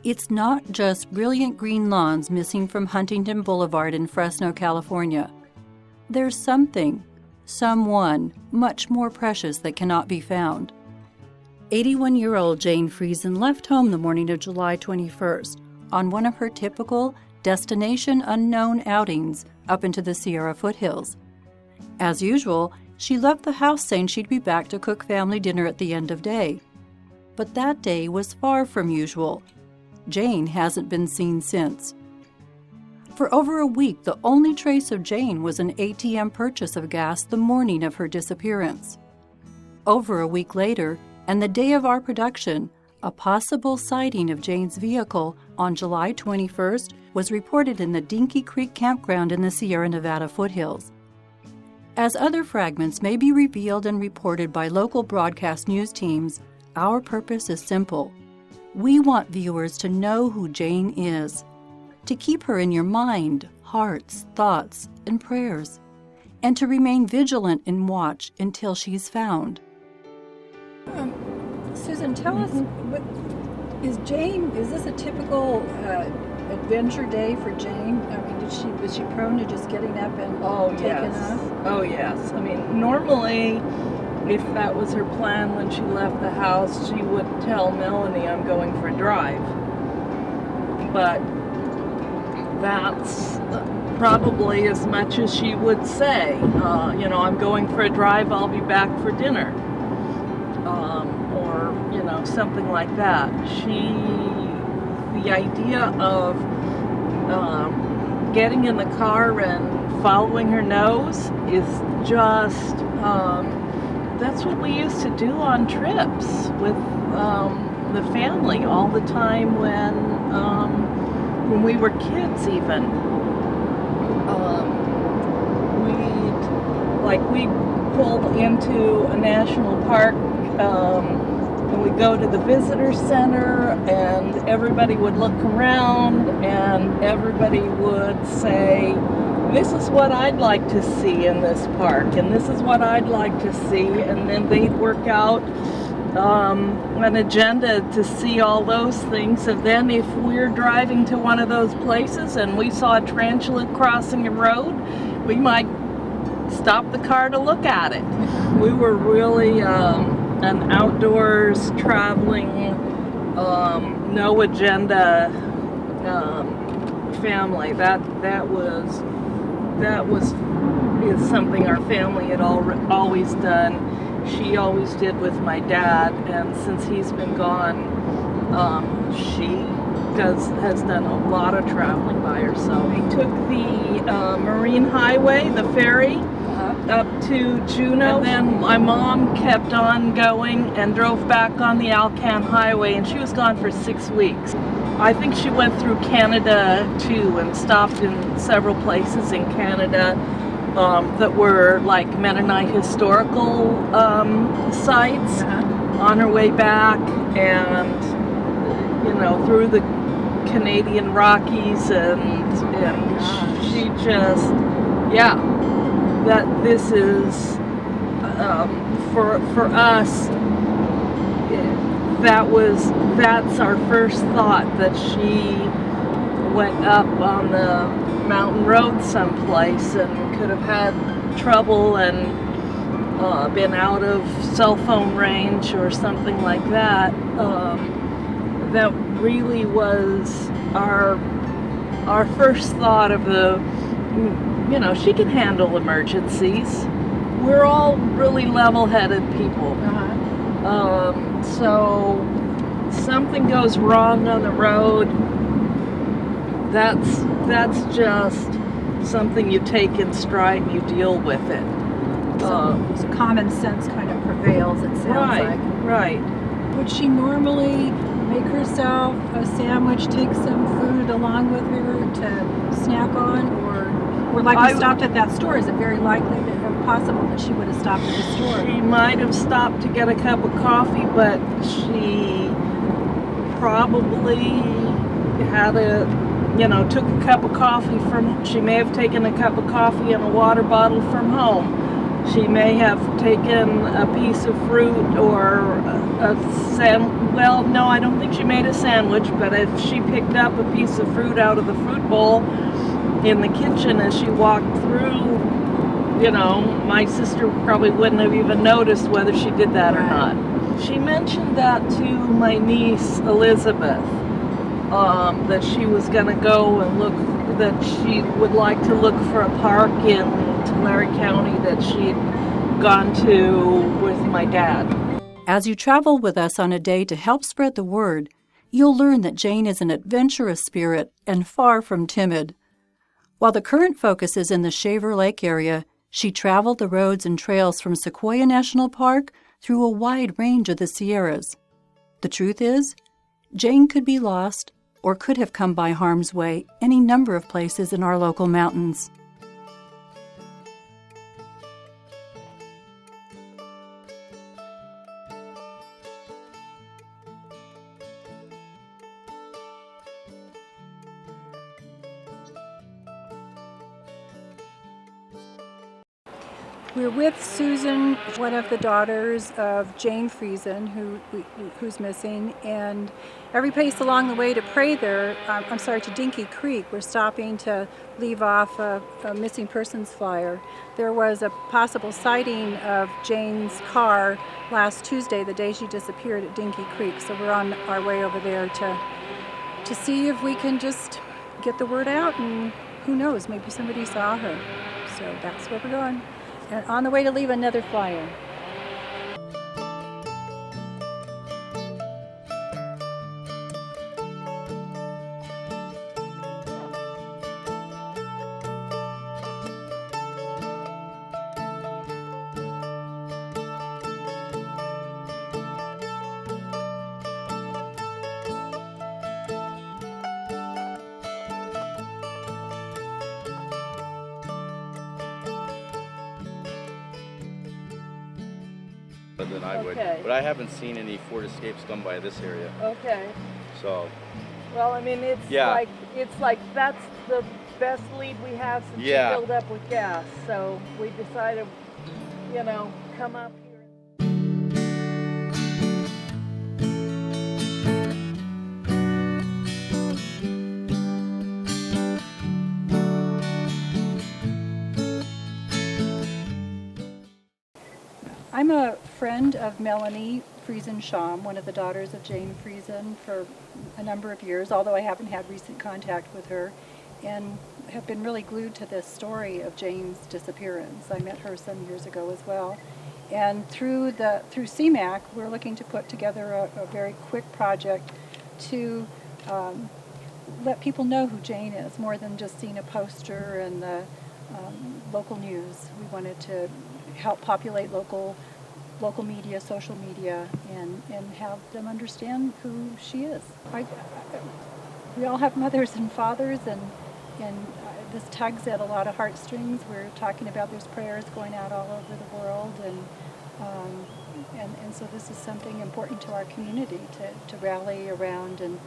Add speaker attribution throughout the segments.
Speaker 1: It's not just brilliant green lawns missing from Huntington Boulevard in Fresno, California. There's something, someone, much more precious that cannot be found. 81-year-old Jane Friesen left home the morning of July 21st on one of her typical destination unknown outings up into the Sierra foothills. As usual, she left the house saying she'd be back to cook family dinner at the end of day. But that day was far from usual. Jane hasn't been seen since. For over a week, the only trace of Jane was an ATM purchase of gas the morning of her disappearance. Over a week later, and the day of our production, a possible sighting of Jane's vehicle on July 21st was reported in the Dinky Creek campground in the Sierra Nevada foothills. As other fragments may be revealed and reported by local broadcast news teams, our purpose is simple. We want viewers to know who Jane is, to keep her in your mind, hearts, thoughts, and prayers, and to remain vigilant and watch until she's found.
Speaker 2: Susan, tell us, is this a typical adventure day for Jane? I mean, was she prone to just getting up and taking off?
Speaker 3: Oh, yes. I mean, normally, if that was her plan when she left the house, she would tell Melanie, I'm going for a drive. But that's probably as much as she would say. I'm going for a drive, I'll be back for dinner. Or something like that. The idea of getting in the car and following her nose is just, that's what we used to do on trips with the family all the time when we were kids even. We'd pull into a national park and we'd go to the visitor center and everybody would look around and everybody would say, this is what I'd like to see in this park and this is what I'd like to see, and then they'd work out an agenda to see all those things. And then if we're driving to one of those places and we saw a tarantula crossing a road, we might stop the car to look at it. We were really an outdoors traveling, no agenda family. That is something our family had always done. She always did with my dad, and since he's been gone, she has done a lot of traveling by herself. We took the Marine Highway, the ferry, up to Juneau, and then my mom kept on going and drove back on the Alcan Highway, and she was gone for 6 weeks. I think she went through Canada too and stopped in several places in Canada that were like Mennonite historical sites on her way back, and through the Canadian Rockies, and she just, that this is for us, that's our first thought, that she went up on the mountain road someplace and could have had trouble and been out of cell phone range or something like that. That really was our first thought of she can handle emergencies. We're all really level-headed people. So something goes wrong on the road, that's just something you take in stride and you deal with it.
Speaker 2: So common sense kind of prevails, it sounds like.
Speaker 3: Right.
Speaker 2: Would she normally make herself a sandwich, take some food along with her to snack on, or like we stopped at that store? Is it very likely or possible that she would have stopped at the store?
Speaker 3: She might have stopped to get a cup of coffee, but she probably had took a cup of coffee she may have taken a cup of coffee and a water bottle from home. She may have taken a piece of fruit or well, no, I don't think she made a sandwich, but if she picked up a piece of fruit out of the fruit bowl in the kitchen as she walked through, you know, my sister probably wouldn't have even noticed whether she did that or not. She mentioned that to my niece, Elizabeth, that she was going to go and look, that she would like to look for a park in Tulare County that she'd gone to with my dad.
Speaker 1: As you travel with us on a day to help spread the word, you'll learn that Jane is an adventurous spirit and far from timid. While the current focus is in the Shaver Lake area, she traveled the roads and trails from Sequoia National Park through a wide range of the Sierras. The truth is, Jane could be lost or could have come by harm's way any number of places in our local mountains.
Speaker 2: We're with Susan, one of the daughters of Jane Friesen, who's missing, and every place along the way to pray there, to Dinky Creek, we're stopping to leave off a missing persons flyer. There was a possible sighting of Jane's car last Tuesday, the day she disappeared at Dinky Creek, so we're on our way over there to see if we can just get the word out, and who knows, maybe somebody saw her. So that's where we're going. And on the way to leave another flyer.
Speaker 4: Than I would,
Speaker 3: Okay.
Speaker 4: but I haven't seen any Ford Escapes come by this area.
Speaker 3: Okay.
Speaker 4: So,
Speaker 3: Well, I mean, it's like that's the best lead we have since we filled up with gas. So we decided, you know, come up here.
Speaker 2: I'm a friend of Melanie Friesen-Sham, one of the daughters of Jane Friesen, for a number of years, although I haven't had recent contact with her, and have been really glued to this story of Jane's disappearance. I met her some years ago as well. And through CMAC, we're looking to put together a very quick project to let people know who Jane is, more than just seeing a poster in the local news. We wanted to help populate local media, social media, and have them understand who she is. We all have mothers and fathers, and this tugs at a lot of heartstrings. We're talking about there's prayers going out all over the world, and so this is something important to our community to rally around and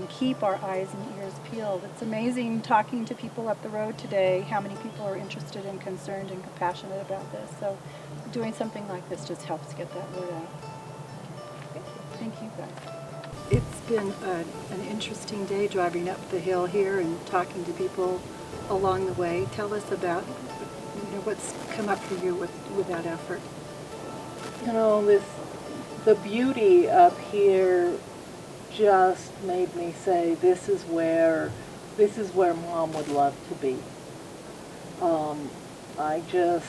Speaker 2: keep our eyes and ears peeled. It's amazing talking to people up the road today, how many people are interested and concerned and compassionate about this. So doing something like this just helps get that word out. Thank you guys. It's been an interesting day driving up the hill here and talking to people along the way. Tell us about what's come up for you with that effort.
Speaker 3: You know, the beauty up here just made me say, this is where Mom would love to be. I just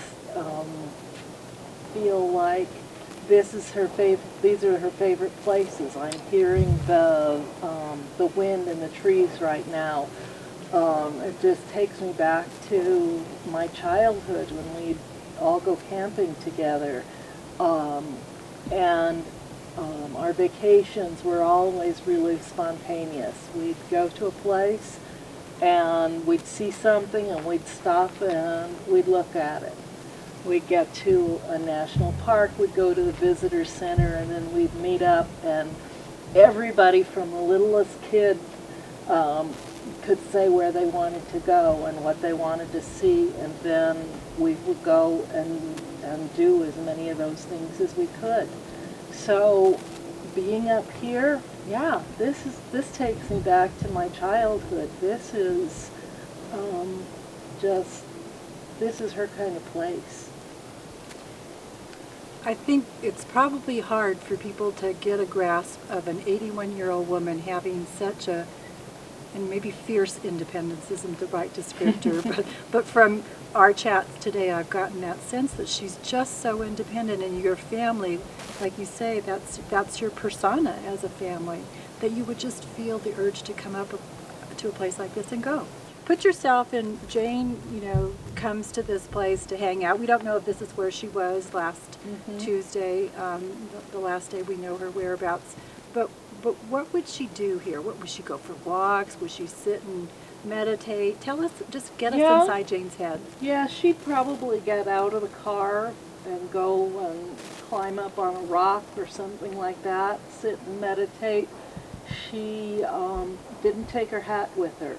Speaker 3: feel like these are her favorite places. I'm hearing the wind in the trees right now. It just takes me back to my childhood when we'd all go camping together. Our vacations were always really spontaneous. We'd go to a place and we'd see something and we'd stop and we'd look at it. We'd get to a national park, we'd go to the visitor center, and then we'd meet up, and everybody from the littlest kid could say where they wanted to go and what they wanted to see, and then we would go and and do as many of those things as we could. So being up here, yeah, this takes me back to my childhood. This is this is her kind of place.
Speaker 2: I think it's probably hard for people to get a grasp of an 81-year-old woman having such a, and maybe fierce independence isn't the right descriptor, but from our chats today I've gotten that sense that she's just so independent, and your family, like you say, that's your persona as a family, that you would just feel the urge to come up to a place like this and go. Put yourself in, Jane, comes to this place to hang out. We don't know if this is where she was last Tuesday, the last day we know her whereabouts. But what would she do here? Would she go for walks? Would she sit and meditate? Tell us, just get us inside Jane's head.
Speaker 3: Yeah, she'd probably get out of the car and go and climb up on a rock or something like that, sit and meditate. She didn't take her hat with her.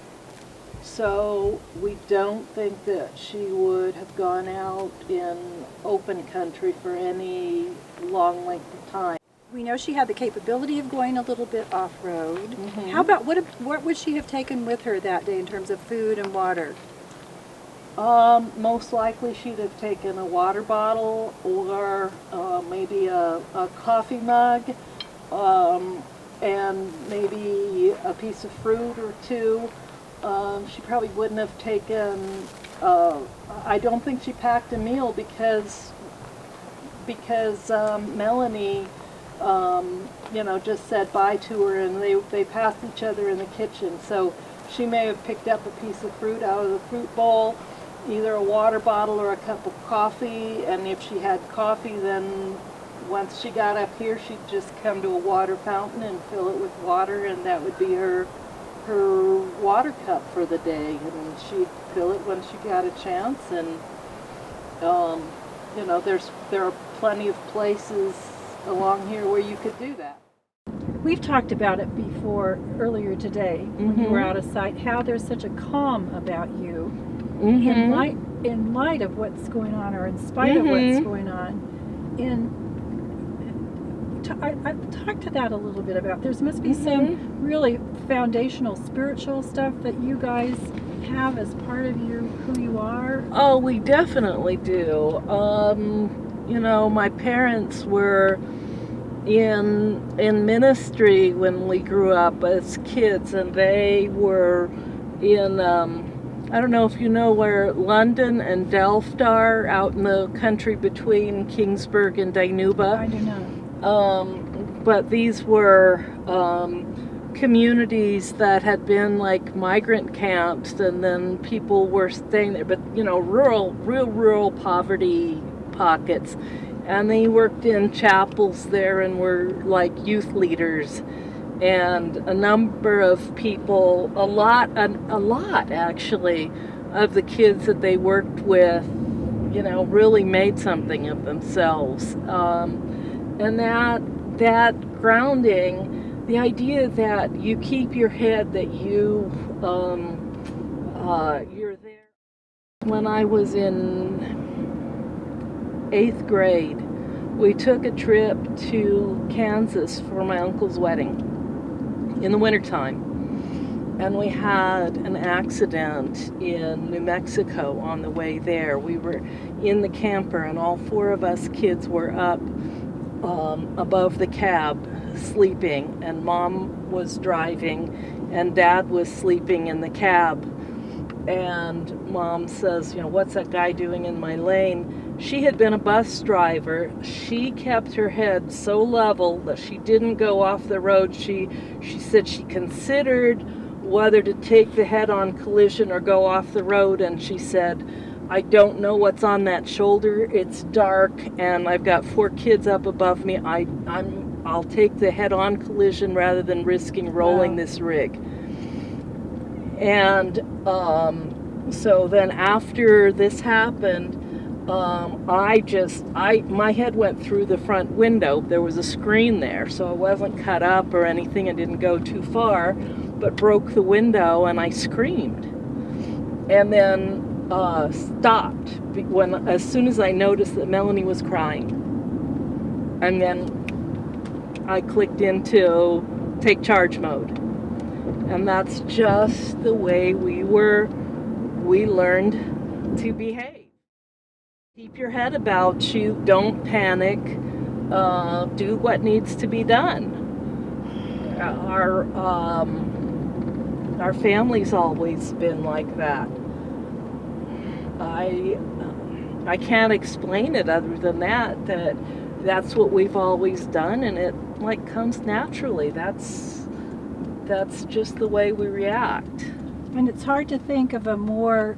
Speaker 3: So we don't think that she would have gone out in open country for any long length of time.
Speaker 2: We know she had the capability of going a little bit off-road. How about, what would she have taken with her that day in terms of food and water?
Speaker 3: Most likely she'd have taken a water bottle or maybe a coffee mug and maybe a piece of fruit or two. She probably wouldn't have taken, I don't think she packed a meal because Melanie, just said bye to her, and they passed each other in the kitchen. So she may have picked up a piece of fruit out of the fruit bowl, either a water bottle or a cup of coffee, and if she had coffee, then once she got up here, she'd just come to a water fountain and fill it with water, and that would be her water cup for the day, and she'd fill it when she got a chance. And there are plenty of places along here where you could do that.
Speaker 2: We've talked about it before earlier today when you were out of sight, how there's such a calm about you in light of what's going on, or in spite of what's going on. I've talked to that a little bit about. There must be some really foundational spiritual stuff that you guys have as part of who you are.
Speaker 3: Oh, we definitely do. My parents were in ministry when we grew up as kids, and they were in I don't know if you know where London and Delft are, out in the country between Kingsburg and Dinuba.
Speaker 2: I do not.
Speaker 3: But these were communities that had been like migrant camps, and then people were staying there, but rural poverty pockets. And they worked in chapels there and were like youth leaders. And a number of people, a lot actually, of the kids that they worked with, really made something of themselves. And that grounding, the idea that you keep your head, that you're there. When I was in 8th grade, we took a trip to Kansas for my uncle's wedding in the wintertime. And we had an accident in New Mexico on the way there. We were in the camper, and all 4 of us kids were up above the cab sleeping, and Mom was driving and Dad was sleeping in the cab. And Mom says, what's that guy doing in my lane? She had been a bus driver. She kept her head so level that she didn't go off the road. She said she considered whether to take the head-on collision or go off the road, and she said, I don't know what's on that shoulder. It's dark, and I've got 4 kids up above me. I'll take the head-on collision rather than risking rolling this rig. And so then after this happened, my head went through the front window. There was a screen there, so I wasn't cut up or anything. I didn't go too far, but broke the window, and I screamed. And then stopped as soon as I noticed that Melanie was crying. And then I clicked into take charge mode. And that's just the way we learned to behave. Keep your head about you, don't panic, do what needs to be done. Our family's always been like that. I can't explain it other than that's what we've always done, and it like comes naturally. That's just the way we react.
Speaker 2: And it's hard to think of a more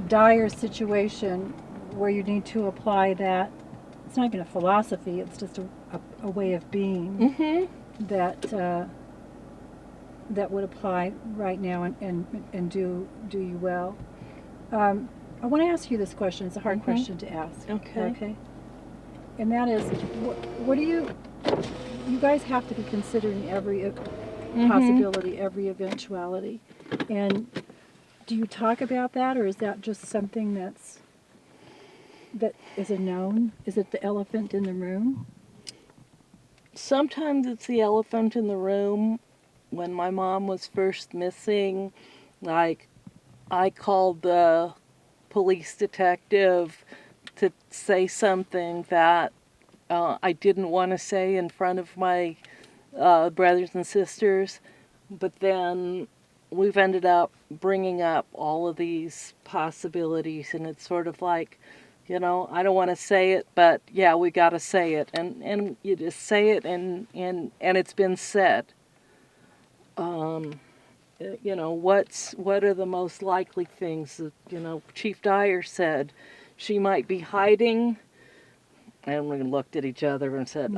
Speaker 2: dire situation where you need to apply that. It's not even a philosophy, it's just a way of being that would apply right now and do you well. I want to ask you this question. It's a hard question to ask. Okay. And that is, what do you guys have to be considering every possibility, every eventuality. And do you talk about that, or is that just something that is a known? Is it the elephant in the room?
Speaker 3: Sometimes it's the elephant in the room. When my mom was first missing, like, I called the police detective to say something that I didn't want to say in front of my brothers and sisters, but then we've ended up bringing up all of these possibilities, and it's sort of like, I don't want to say it, but yeah, we got to say it, and you just say it, and it's been said. What are the most likely things that, Chief Dyer said she might be hiding, and we looked at each other and said,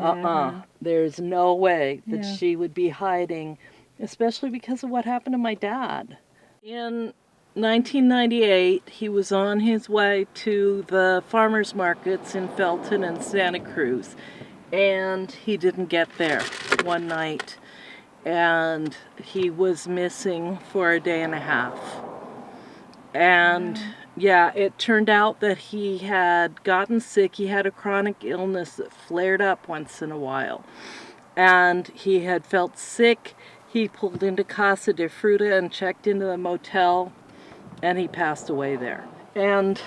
Speaker 3: there's no way that she would be hiding, especially because of what happened to my dad. In 1998, he was on his way to the farmers markets in Felton and Santa Cruz, and he didn't get there one night. And he was missing for a day and a half. And it turned out that he had gotten sick. He had a chronic illness that flared up once in a while. And he had felt sick. He pulled into Casa de Fruta and checked into the motel, and he passed away there. And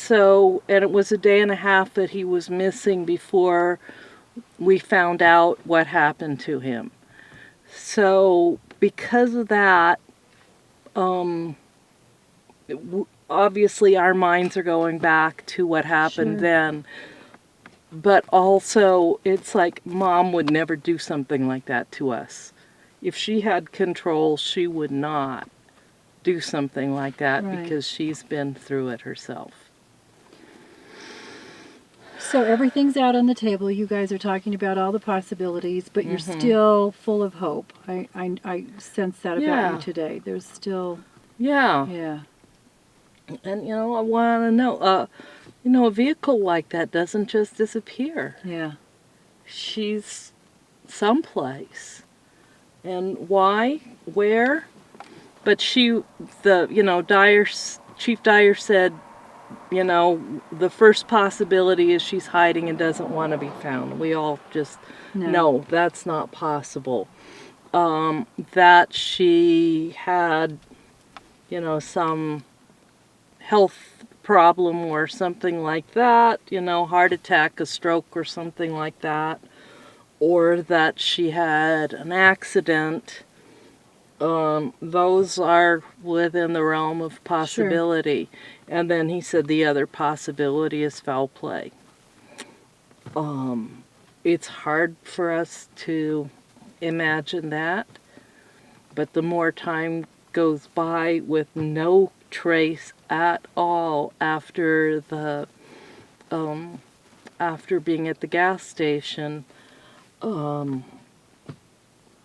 Speaker 3: it was a day and a half that he was missing before we found out what happened to him. So, because of that, obviously our minds are going back to what happened then. But also, it's like Mom would never do something like that to us. If she had control, she would not do something like that because she's been through it herself.
Speaker 2: So everything's out on the table. You guys are talking about all the possibilities, but you're still full of hope. I sense that about you today. There's still... Yeah. And, I want to know, a vehicle like that doesn't just disappear. Yeah. She's someplace. And why? Where? But Chief Dyer said, the first possibility is she's hiding and doesn't want to be found. We all just know that's not possible. That she had, some health problem or something like that, heart attack, a stroke or something like that, or that she had an accident. Those are within the realm of possibility. Sure. And then he said the other possibility is foul play. It's hard for us to imagine that, but the more time goes by with no trace at all after being at the gas station,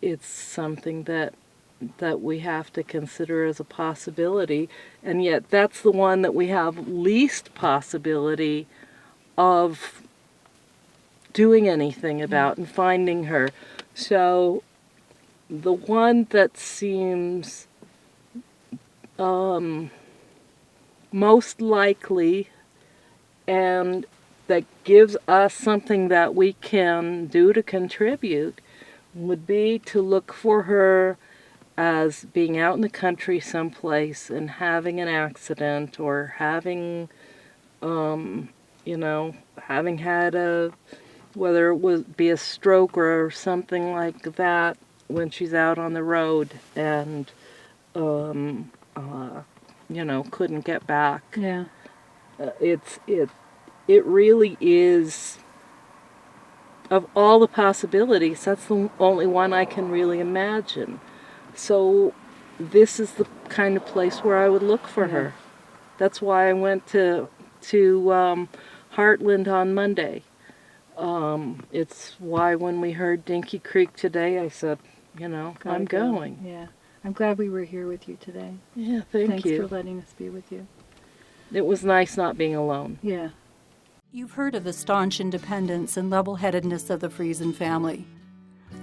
Speaker 2: it's something that we have to consider as a possibility, and yet that's the one that we have least possibility of doing anything about and finding her. So the one that seems
Speaker 3: most likely, and that gives us something that we can do to contribute, would be to look for her as being out in the country someplace and having an accident, or having, having had whether it would be a stroke or something like that when she's out on the road and, couldn't get back.
Speaker 2: Yeah.
Speaker 3: It really is, of all the possibilities, that's the only one I can really imagine. So this is the kind of place where I would look for her. That's why I went to Heartland on Monday. It's why when we heard Dinky Creek today, I said, I'm going.
Speaker 2: Yeah. I'm glad we were here with you today.
Speaker 3: Yeah, thanks you.
Speaker 2: Thanks for letting us be with you.
Speaker 3: It was nice not being alone.
Speaker 2: Yeah.
Speaker 1: You've heard of the staunch independence and level-headedness of the Friesen family.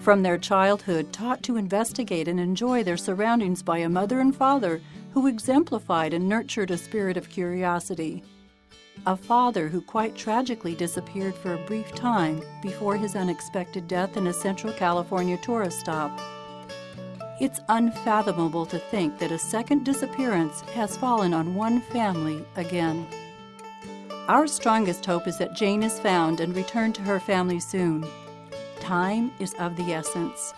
Speaker 1: From their childhood, taught to investigate and enjoy their surroundings by a mother and father who exemplified and nurtured a spirit of curiosity. A father who quite tragically disappeared for a brief time before his unexpected death in a Central California tourist stop. It's unfathomable to think that a second disappearance has fallen on one family again. Our strongest hope is that Jane is found and returned to her family soon. Time is of the essence.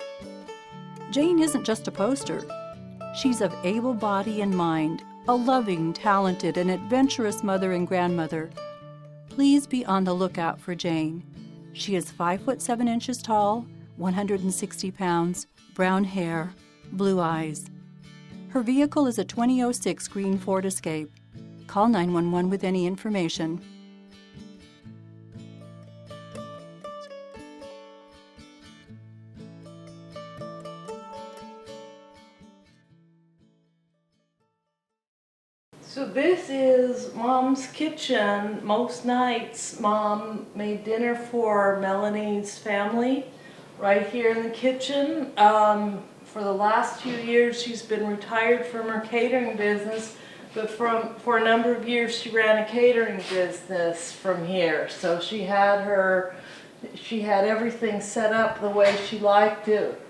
Speaker 1: Jane isn't just a poster. She's of able body and mind, a loving, talented, and adventurous mother and grandmother. Please be on the lookout for Jane. She is 5'7" tall, 160 pounds, brown hair, blue eyes. Her vehicle is a 2006 green Ford Escape. Call 911 with any information.
Speaker 3: So this is Mom's kitchen. Most nights Mom made dinner for Melanie's family right here in the kitchen. For the last few years she's been retired from her catering business, but for a number of years she ran a catering business from here. So she had everything set up the way she liked it,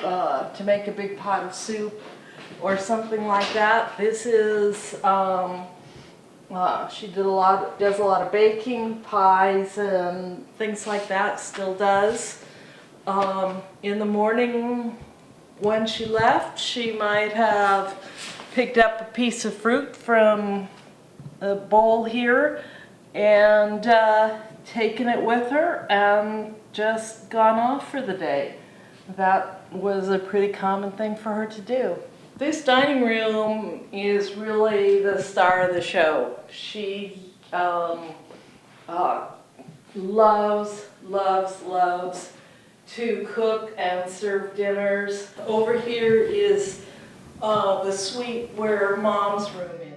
Speaker 3: to make a big pot of soup or something like that. This is, she does a lot of baking, pies and things like that, still does. In the morning when she left, she might have picked up a piece of fruit from a bowl here and taken it with her and just gone off for the day. That was a pretty common thing for her to do. This dining room is really the star of the show. She loves to cook and serve dinners. Over here is the suite where Mom's room is.